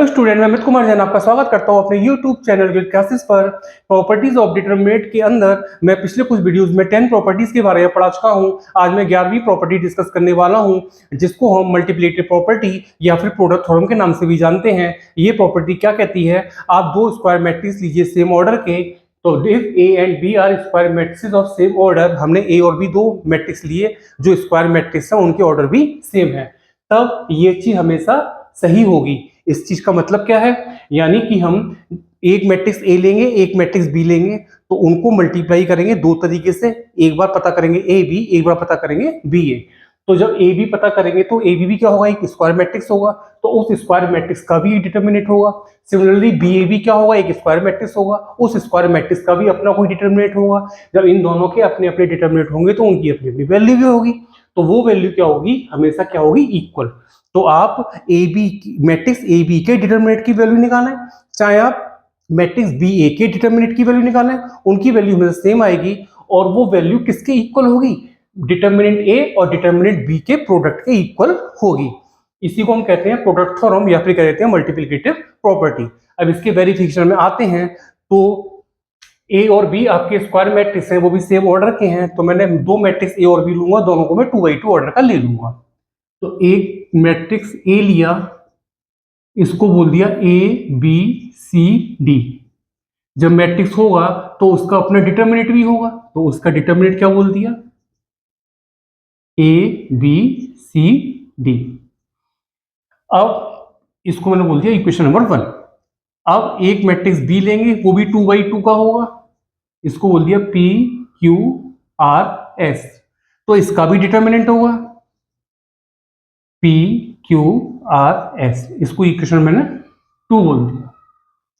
Hello student, मैं अमित कुमार जैन आपका स्वागत करता हूं अपने यूट्यूब चैनल ग्रिड क्लासेस पर। प्रॉपर्टीज ऑफ डिटरमिनेंट के अंदर मैं पिछले कुछ वीडियोस में 10 प्रॉपर्टीज के बारे में पढ़ा चुका हूं। आज मैं 11वीं प्रॉपर्टी डिस्कस करने वाला हूं, जिसको हम मल्टीप्लिकेटिव प्रॉपर्टी या फिर प्रोडक्ट थ्योरम के नाम से भी जानते हैं। ये प्रॉपर्टी क्या कहती है, आप दो स्क्वायर मैट्रिक्स लीजिए सेम ऑर्डर के, तो if A and B are square matrix of same order, हमने ए और बी दो मैट्रिक्स लिए जो स्क्वायर मैट्रिक्स है, उनके ऑर्डर भी सेम है, तब ये चीज हमेशा सही होगी। इस चीज का मतलब क्या है, यानी कि हम एक मैट्रिक्स ए लेंगे, एक मैट्रिक्स बी लेंगे, तो उनको मल्टीप्लाई करेंगे दो तरीके से। एक बार पता करेंगे ए बी, एक बार पता करेंगे बी ए। तो जब ए बी पता करेंगे तो ए बी भी क्या होगा, एक स्क्वायर मैट्रिक्स होगा, तो उस स्क्वायर मैट्रिक्स का भी डिटरमिनेंट होगा। सिमिलरली बी ए बी क्या होगा, एक स्क्वायर मैट्रिक्स होगा, उस स्क्वायर मैट्रिक्स का भी अपना कोई डिटरमिनेंट होगा। जब इन दोनों के अपने अपने डिटरमिनेंट होंगे तो उनकी अपनी अपनी वैल्यू भी होगी, तो वो वैल्यू क्या होगी, हमेशा क्या होगी, इक्वल। तो आप A B matrix A B के डिटरमिनेंट की वैल्यू निकालें, चाहे आप मैट्रिक्स बी ए के डिटरमिनेंट की वैल्यू निकालें, उनकी वैल्यू हमेशा सेम आएगी। और वो वैल्यू किसके इक्वल होगी, डिटरमिनेंट ए और डिटरमिनेंट बी के प्रोडक्ट के इक्वल होगी। इसी को हम कहते हैं प्रोडक्ट थ्योरम या फिर कहते हैं मल्टीप्लिकेटिव प्रॉपर्टी। अब इसके वेरिफिकेशन में आते हैं, तो ए और बी आपके स्क्वायर मैट्रिक्स हैं, वो भी सेम ऑर्डर के हैं, तो मैंने दो मैट्रिक्स ए और बी लूंगा, दोनों को मैं 2x2 ऑर्डर का ले लूंगा। तो एक मैट्रिक्स ए लिया, इसको बोल दिया ए बी सी डी। जब मैट्रिक्स होगा तो उसका अपना डिटरमिनेंट भी होगा, तो उसका डिटरमिनेंट क्या बोल दिया, ए बी सी डी। अब इसको मैंने बोल दिया इक्वेशन नंबर 1। अब एक मैट्रिक्स बी लेंगे, वो भी 2x2 का होगा, इसको बोल दिया पी क्यू आर एस। तो इसका भी डिटरमिनेंट होगा पी क्यू आर एस, इसको इक्वेशन मैंने 2 बोल दिया।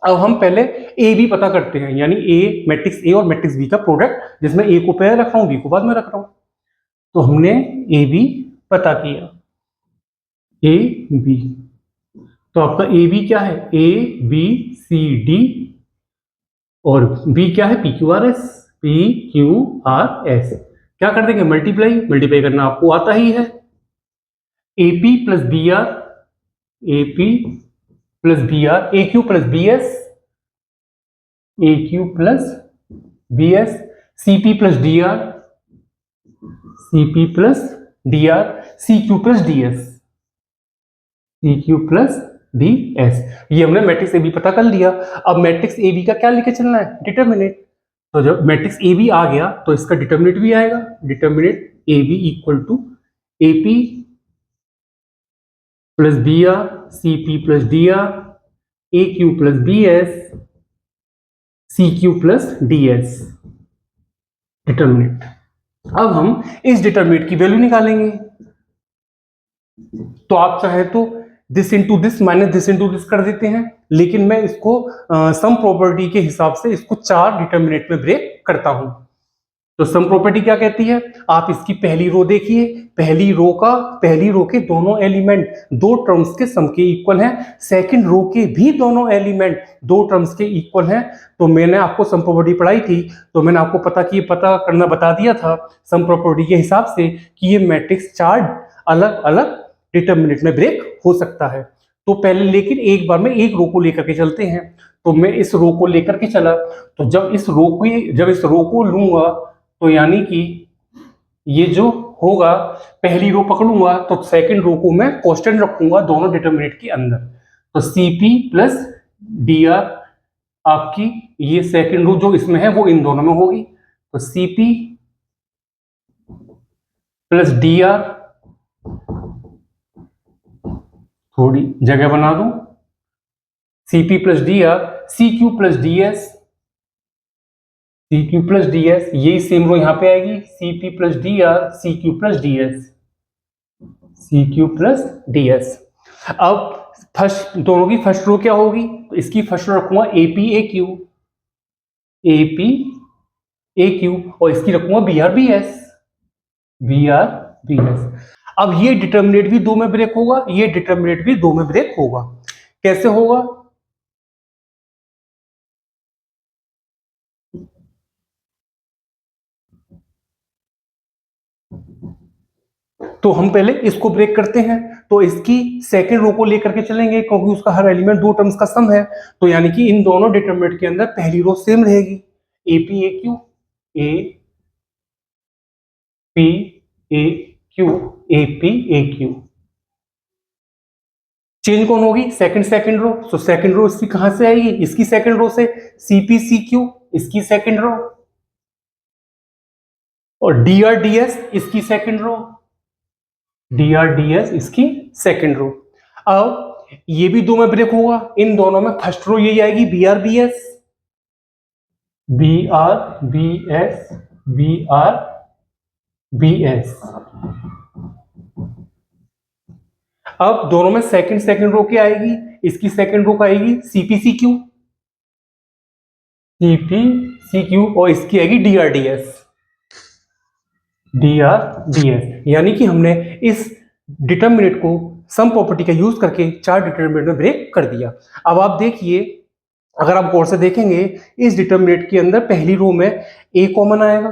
अब हम पहले ए बी पता करते हैं, यानी ए मैट्रिक्स ए और मैट्रिक्स बी का प्रोडक्ट, जिसमें ए को पहले रख रहा हूं, बी को बाद में रख रहा हूं। तो हमने ए बी पता किया, ए बी, तो आपका ए बी क्या है, ए बी सी डी, और बी क्या है, P Q R S, P Q R S. क्या कर देंगे, मल्टीप्लाई, मल्टीप्लाई करना आपको आता ही है। AP plus B R, AP plus B R, A Q plus B S, A Q plus B S, CP plus D R, CP plus D R, C Q plus D S, C Q plus D S. ये हमने matrix A B पता कर लिया। अब matrix A B का क्या लेके चलना है, डिटरमिनेंट। तो जब मैट्रिक्स ए बी आ गया तो इसका डिटरमिनेंट भी आएगा, determinant A B equal to AP plus B R, C P plus D R, A Q plus B S, C Q plus D S, determinant. अब हम इस डिटरमिनेंट की वैल्यू निकालेंगे। तो आप चाहे तो this into this minus this into this कर देते हैं, लेकिन मैं इसको सम प्रॉपर्टी के हिसाब से इसको 4 डिटरमिनेंट में ब्रेक करता हूं। तो सम प्रॉपर्टी क्या कहती है, आप इसकी पहली रो देखिए, पहली रो के दोनों एलिमेंट दो टर्म्स के सम के इक्वल हैं, सेकंड रो के भी दोनों एलिमेंट दो टर्म्स के इक्वल हैं। तो मैंने आपको सम प्रॉपर्टी पढ़ाई थी, तो मैंने आपको पता करना बता दिया था सम प्रॉपर्टी के हिसाब से कि ये मैट्रिक्स 4 अलग अलग डिटरमिनेंट में ब्रेक हो सकता है। तो पहले लेकिन एक बार में एक रो को लेकर के चलते हैं। तो मैं इस रो को लेकर के चला, तो जब इस रो को लूंगा, तो यानी कि ये जो होगा, पहली रो पकड़ूंगा तो सेकंड रो को मैं कांस्टेंट रखूंगा दोनों डिटरमिनेंट के अंदर। तो सीपी प्लस डी आर, आपकी ये सेकंड रो जो इसमें है वो इन दोनों में होगी, तो सीपी प्लस डी आर, थोड़ी जगह बना दूं, CP plus D R, C Q plus D S, C Q plus D S, यही सेम रो यहां पे आएगी, CP plus D R, C Q plus D S, C Q plus D S. अब first दोनों की first row क्या होगी, तो इसकी फर्स्ट रो रखूंगा AP A Q, AP A Q, और इसकी रखूंगा B R B S, B R B S. अब ये डिटरमिनेंट भी दो में ब्रेक होगा, ये डिटरमिनेंट भी दो में ब्रेक होगा। कैसे होगा, तो हम पहले इसको ब्रेक करते हैं, तो इसकी सेकंड रो को लेकर के चलेंगे क्योंकि उसका हर एलिमेंट दो टर्म्स का सम है। तो यानी कि इन दोनों डिटरमिनेंट के अंदर पहली रो सेम रहेगी, A P A Q, A P A Q, A P A Q. Change कौन होगी? Second row. So second row इसकी कहां से आएगी? इसकी सेकंड रो से, सी पी सी क्यू इसकी सेकंड रो, और डी आर डी एस इसकी second row, D R D S इसकी सेकंड रो। अब ये भी दो में ब्रेक होगा, इन दोनों में फर्स्ट रो यही आएगी, B R B S, B R B S, B R B S. अब दोनों में सेकंड रो क्या आएगी? इसकी सेकंड रो का आएगी सीपीसी क्यू, सीपीसी क्यू, और इसकी आएगी डीआरडीएस, डीआरडीएस। यानी कि हमने इस डिटरमिनेंट को सम प्रॉपर्टी का यूज करके चार डिटरमिनेंट में ब्रेक कर दिया। अब आप देखिए, अगर आप गौर से देखेंगे, इस डिटरमिनेंट के अंदर पहली रो में ए कॉमन आएगा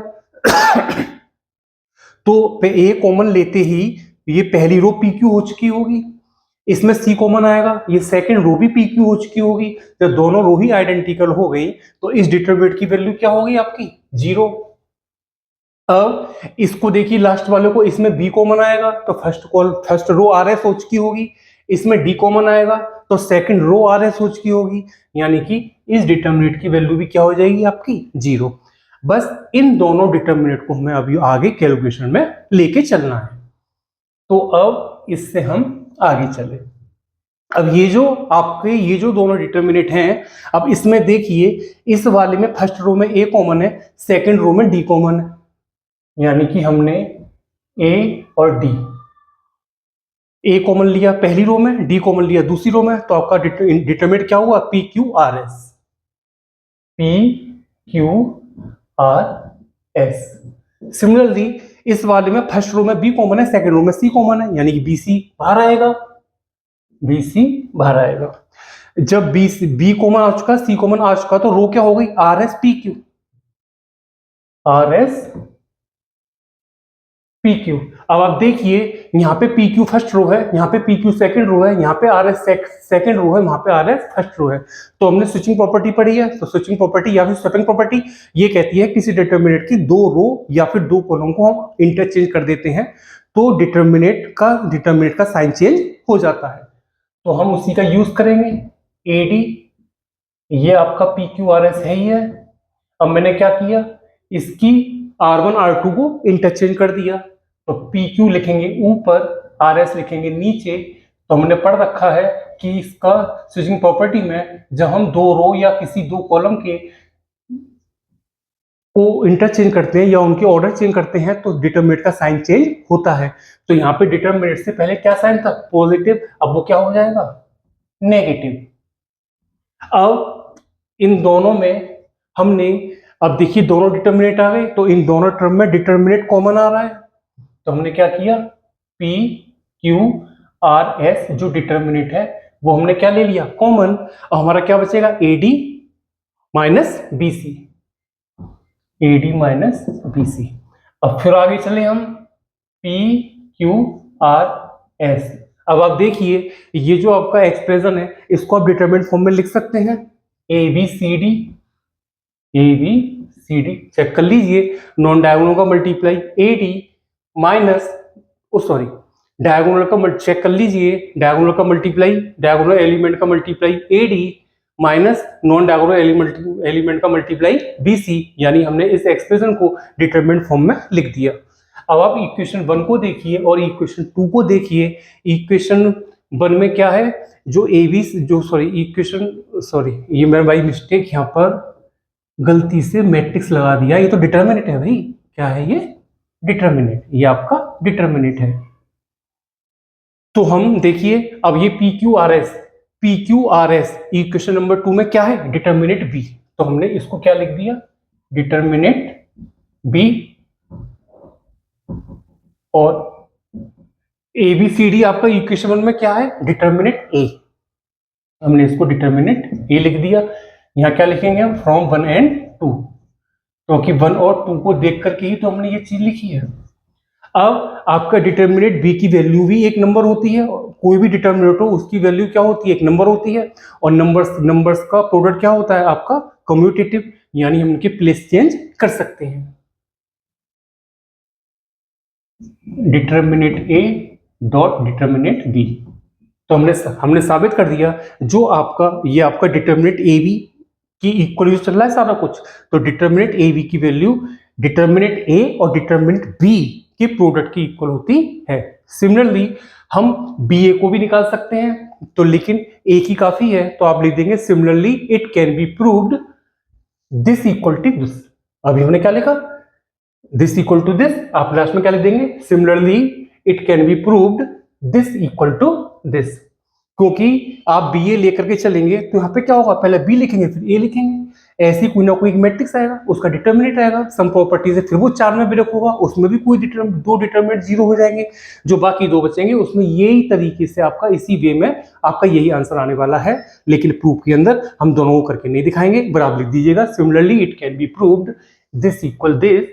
तो ए कॉमन लेते ही ये पहली रो पी क्यू हो चुकी होगी, इसमें सी कॉमन आएगा, ये सेकंड रो भी पी क्यू हो चुकी होगी। जब दोनों रो ही आइडेंटिकल हो गई तो इस डिटरमिनेंट की वैल्यू क्या होगी आपकी? 0। अब इसको देखिए, लास्ट वाले को, इसमें बी कॉमन आएगा तो फर्स्ट रो आर एस हो चुकी होगी, इसमें डी कॉमन आएगा तो सेकंड रो आर एस हो चुकी होगी, यानी कि इस डिटरमिनेंट की वैल्यू भी क्या हो जाएगी आपकी? 0। बस इन दोनों डिटरमिनेंट को हमें अभी आगे कैलकुलेशन में लेके चलना है। तो अब इससे हम आगे चले। अब ये जो दोनों डिटरमिनेंट हैं, अब इसमें देखिए, इस वाले में फर्स्ट रो में ए कॉमन है, सेकंड रो में डी कॉमन है, यानी कि हमने ए और डी, ए कॉमन लिया पहली रो में, डी कॉमन लिया दूसरी रो में, तो आपका डिटरमिनेंट क्या हुआ? P Q R S, P Q R S. Similarly इस वाले में फर्स्ट रो में बी कॉमन है, सेकंड रो में सी कॉमन है, यानी कि बीसी बाहर आएगा, बीसी बाहर आएगा। जब बी कॉमन आ चुका, सी कॉमन आ चुका, तो रो क्या हो गई? R S P Q, R S P Q. अब आप देखिए, यहाँ पे पी क्यू फर्स्ट रो है, यहाँ पे पी क्यू सेकंड रो है, यहाँ पे आर एस सेकंड रो है, वहां पे आर एस फर्स्ट रो है। तो हमने स्विचिंग प्रॉपर्टी पढ़ी है, तो स्विचिंग प्रॉपर्टी या फिर स्वैपिंग प्रॉपर्टी ये कहती है किसी डिटरमिनेंट की दो रो या फिर दो कॉलम को हम इंटरचेंज कर देते हैं तो डिटरमिनेंट का साइन चेंज हो जाता है। तो हम उसी का यूज करेंगे। ए डी, ये आपका पी क्यू आर एस है ही है। अब मैंने क्या किया, इसकी R1 R2 को इंटरचेंज कर दिया, तो PQ लिखेंगे ऊपर, RS लिखेंगे नीचे। तो हमने पढ़ रखा है कि इसका स्विचिंग प्रॉपर्टी में जब हम दो रो या किसी दो कॉलम के को इंटरचेंज करते हैं या उनके ऑर्डर चेंज करते हैं तो डिटरमिनेंट का साइन चेंज होता है। तो यहाँ पे डिटरमिनेंट से पहले क्या साइन था? पॉजिटिव, अब वो क्या हो जाएगा? नेगेटिव। अब इन दोनों में हमने, अब देखिए दोनों डिटरमिनेंट आ गए, तो इन दोनों टर्म में डिटरमिनेंट कॉमन आ रहा है, तो हमने क्या किया? पी क्यू आर एस जो डिटरमिनेंट है वो हमने क्या ले लिया? कॉमन। अब हमारा क्या बचेगा? A D minus B C, A D minus B C. अब फिर आगे चले हम, पी क्यू आर एस। अब आप देखिए, ये जो आपका एक्सप्रेशन है इसको आप डिटरमिनेंट फॉर्म में लिख सकते हैं, A B C D, A B C D. Check कर लीजिए, नॉन डायगोनल का multiply A D minus, sorry diagonal का चेक कर लीजिए, डायगोनल का मल्टीप्लाई, डायगोनल एलिमेंट का multiply A D minus non diagonal element का मल्टीप्लाई बी सी, यानी हमने इस एक्सप्रेशन को डिटरमिनेंट फॉर्म में लिख दिया। अब आप इक्वेशन 1 को देखिए और इक्वेशन 2 को देखिए। इक्वेशन 1 में क्या है? जो ए बी जो ये मेरा भाई मिस्टेक, यहाँ पर गलती से मैट्रिक्स लगा दिया, ये तो डिटरमिनेंट है भाई। क्या है ये? डिटरमिनेंट, ये आपका डिटरमिनेंट है। तो हम देखिए, अब ये P Q R S equation number 2 में क्या है? Determinant B. तो हमने इसको क्या लिख दिया? Determinant B. और ए बी सी डी आपका इक्वेशन 1 में क्या है? Determinant A. हमने इसको डिटरमिनेंट ए लिख दिया। यहाँ क्या लिखेंगे हम? फ्रॉम 1 एंड 2, क्योंकि 1 और 2 को देख करके ही तो हमने ये चीज लिखी है। अब आपका डिटर्मिनेट बी की वैल्यू भी एक नंबर होती है, कोई भी डिटर्मिनेट हो उसकी वैल्यू क्या होती है, एक नंबर होती है, और नंबर्स का प्रोडक्ट क्या होता है आपका कम्यूटेटिव, यानी हम उनके प्लेस चेंज कर सकते हैं। Determinant A dot determinant B, तो हमने साबित कर दिया जो आपका ये आपका डिटर्मिनेट ए बी की इक्वल यूज चल रहा है सारा कुछ, तो डिटर्मिनेट ए बी की वैल्यू डिटर्मिनेट ए और डिटर्मिनेट बी के प्रोडक्ट की इक्वल होती है। सिमिलरली हम बी ए को भी निकाल सकते हैं, तो लेकिन एक ही काफी है, तो आप लिख देंगे similarly it can be proved this equal to this. अभी हमने क्या लिखा, दिस इक्वल टू दिस, आप लास्ट में क्या लिख देंगे, similarly it can be proved this equal to this. क्योंकि आप बी ए लेकर के चलेंगे तो यहाँ पे क्या होगा, पहले बी लिखेंगे फिर ए लिखेंगे, ऐसी कोई ना कोई एक मैट्रिक्स आएगा, उसका डिटर्मिनेंट आएगा सम प्रॉपर्टी से, फिर वो 4 में ब्रेक होगा, उसमें भी कोई दो डिटर्मिनेंट 0 हो जाएंगे, जो बाकी 2 बचेंगे उसमें यही तरीके से आपका इसी वे में आपका यही आंसर आने वाला है। लेकिन प्रूफ के अंदर हम दोनों को करके नहीं दिखाएंगे, बराबर लिख दीजिएगा similarly it can be proved this equal this,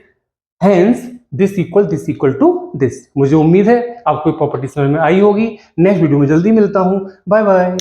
hence this equal to this. मुझे उम्मीद है आपको प्रॉपर्टी समझ में आई होगी। नेक्स्ट वीडियो में जल्दी मिलता हूं, बाय बाय।